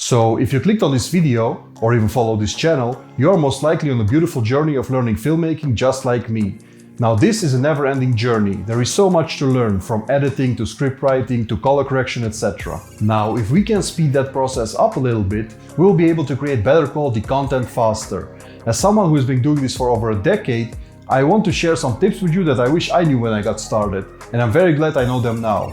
So if you clicked on this video or even follow this channel, you are most likely on a beautiful journey of learning filmmaking just like me. Now this is a never-ending journey. There is so much to learn, from editing to script writing to color correction, etc. Now if we can speed that process up a little bit, we'll be able to create better quality content faster. As someone who has been doing this for over a decade, I want to share some tips with you that I wish I knew when I got started, and I'm very glad I know them now.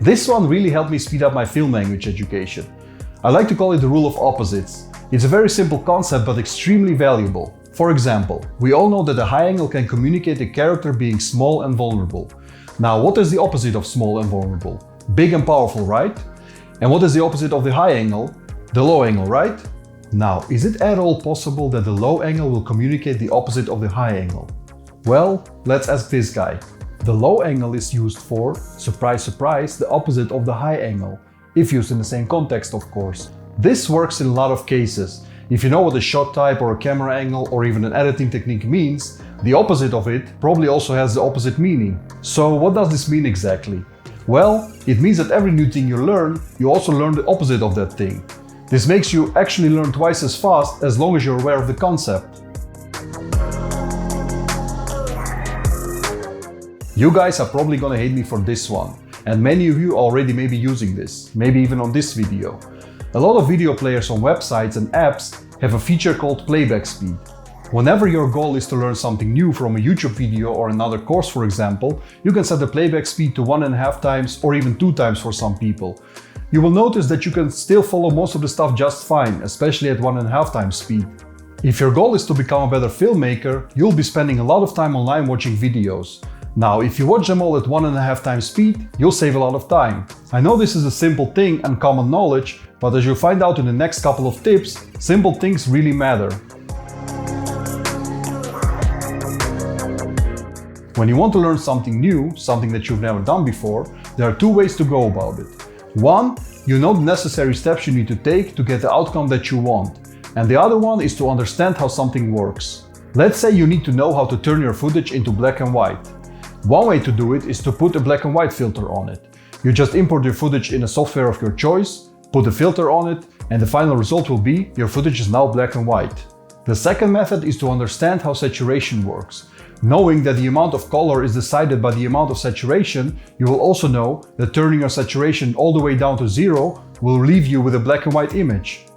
This one really helped me speed up my film language education. I like to call it the rule of opposites. It's a very simple concept but extremely valuable. For example, we all know that a high angle can communicate a character being small and vulnerable. Now, what is the opposite of small and vulnerable? Big and powerful, right? And what is the opposite of the high angle? The low angle, right? Now, is it at all possible that the low angle will communicate the opposite of the high angle? Well, let's ask this guy. The low angle is used for, surprise surprise, the opposite of the high angle, if used in the same context of course. This works in a lot of cases. If you know what a shot type or a camera angle or even an editing technique means, the opposite of it probably also has the opposite meaning. So what does this mean exactly? Well, it means that every new thing you learn, you also learn the opposite of that thing. This makes you actually learn twice as fast as long as you're aware of the concept. You guys are probably gonna hate me for this one, and many of you already may be using this, maybe even on this video. A lot of video players on websites and apps have a feature called playback speed. Whenever your goal is to learn something new from a YouTube video or another course, for example, you can set the playback speed to 1.5 times or even 2 times for some people. You will notice that you can still follow most of the stuff just fine, especially at 1.5 times speed. If your goal is to become a better filmmaker, you'll be spending a lot of time online watching videos. Now, if you watch them all at 1.5 times speed, you'll save a lot of time. I know this is a simple thing and common knowledge, but as you'll find out in the next couple of tips, simple things really matter. When you want to learn something new, something that you've never done before, there are 2 ways to go about it. One, you know the necessary steps you need to take to get the outcome that you want. And the other one is to understand how something works. Let's say you need to know how to turn your footage into black and white. One way to do it is to put a black and white filter on it. You just import your footage in a software of your choice, put a filter on it, and the final result will be your footage is now black and white. The second method is to understand how saturation works. Knowing that the amount of color is decided by the amount of saturation, you will also know that turning your saturation all the way down to 0 will leave you with a black and white image.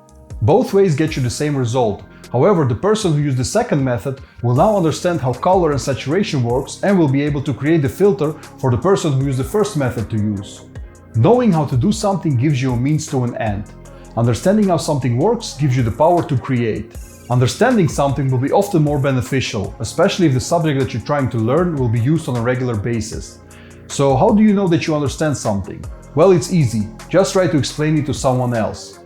Both ways get you the same result. However, the person who used the second method will now understand how color and saturation works and will be able to create the filter for the person who used the first method to use. Knowing how to do something gives you a means to an end. Understanding how something works gives you the power to create. Understanding something will be often more beneficial, especially if the subject that you're trying to learn will be used on a regular basis. So how do you know that you understand something? Well, it's easy. Just try to explain it to someone else.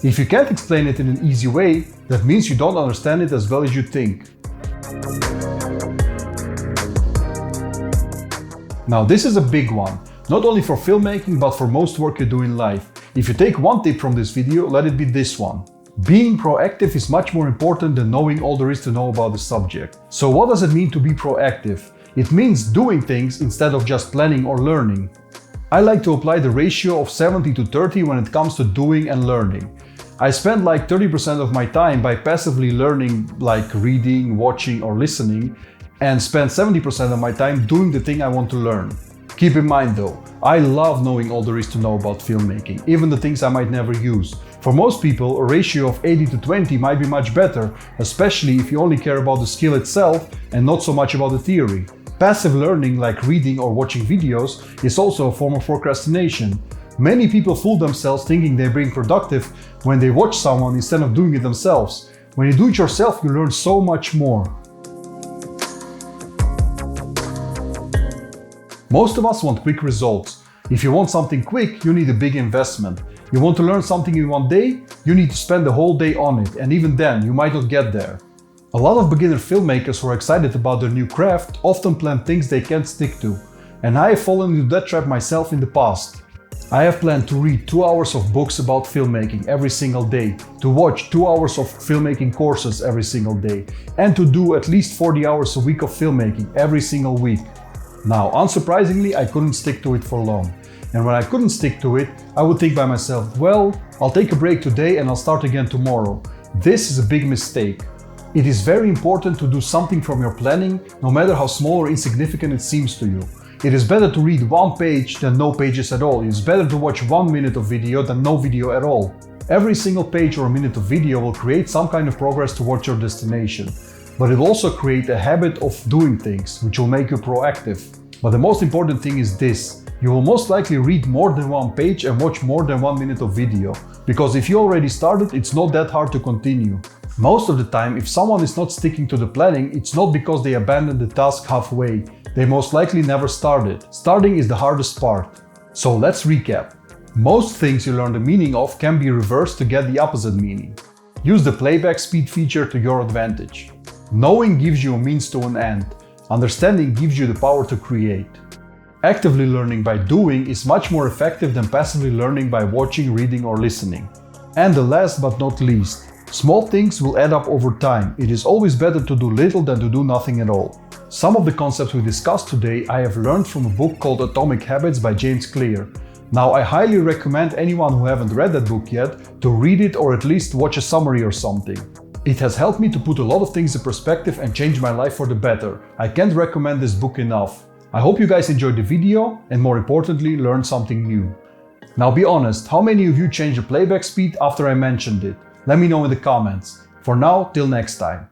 If you can't explain it in an easy way, that means you don't understand it as well as you think. Now this is a big one, not only for filmmaking but for most work you do in life. If you take one tip from this video, let it be this one. Being proactive is much more important than knowing all there is to know about the subject. So what does it mean to be proactive? It means doing things instead of just planning or learning. I like to apply the ratio of 70 to 30 when it comes to doing and learning. I spend like 30% of my time by passively learning, like reading, watching or listening, and spend 70% of my time doing the thing I want to learn. Keep in mind though, I love knowing all there is to know about filmmaking, even the things I might never use. For most people, a ratio of 80 to 20 might be much better, especially if you only care about the skill itself and not so much about the theory. Passive learning, like reading or watching videos, is also a form of procrastination. Many people fool themselves thinking they're being productive when they watch someone instead of doing it themselves. When you do it yourself, you learn so much more. Most of us want quick results. If you want something quick, you need a big investment. You want to learn something in one day, you need to spend the whole day on it, and even then, you might not get there. A lot of beginner filmmakers who are excited about their new craft often plan things they can't stick to. And I have fallen into that trap myself in the past. I have planned to read 2 hours of books about filmmaking every single day, to watch 2 hours of filmmaking courses every single day, and to do at least 40 hours a week of filmmaking every single week. Now, unsurprisingly, I couldn't stick to it for long. And when I couldn't stick to it, I would think by myself, well, I'll take a break today and I'll start again tomorrow. This is a big mistake. It is very important to do something from your planning, no matter how small or insignificant it seems to you. It is better to read one page than no pages at all. It is better to watch 1 minute of video than no video at all. Every single page or minute of video will create some kind of progress towards your destination. But it will also create a habit of doing things, which will make you proactive. But the most important thing is this. You will most likely read more than one page and watch more than 1 minute of video. Because if you already started, it's not that hard to continue. Most of the time, if someone is not sticking to the planning, it's not because they abandoned the task halfway. They most likely never started. Starting is the hardest part. So let's recap. Most things you learn the meaning of can be reversed to get the opposite meaning. Use the playback speed feature to your advantage. Knowing gives you a means to an end. Understanding gives you the power to create. Actively learning by doing is much more effective than passively learning by watching, reading, or listening. And the last but not least, small things will add up over time. It is always better to do little than to do nothing at all. Some of the concepts we discussed today I have learned from a book called Atomic Habits by James Clear. Now I highly recommend anyone who haven't read that book yet to read it or at least watch a summary or something. It has helped me to put a lot of things in perspective and change my life for the better. I can't recommend this book enough. I hope you guys enjoyed the video and more importantly learned something new. Now be honest, how many of you changed the playback speed after I mentioned it? Let me know in the comments. For now, till next time.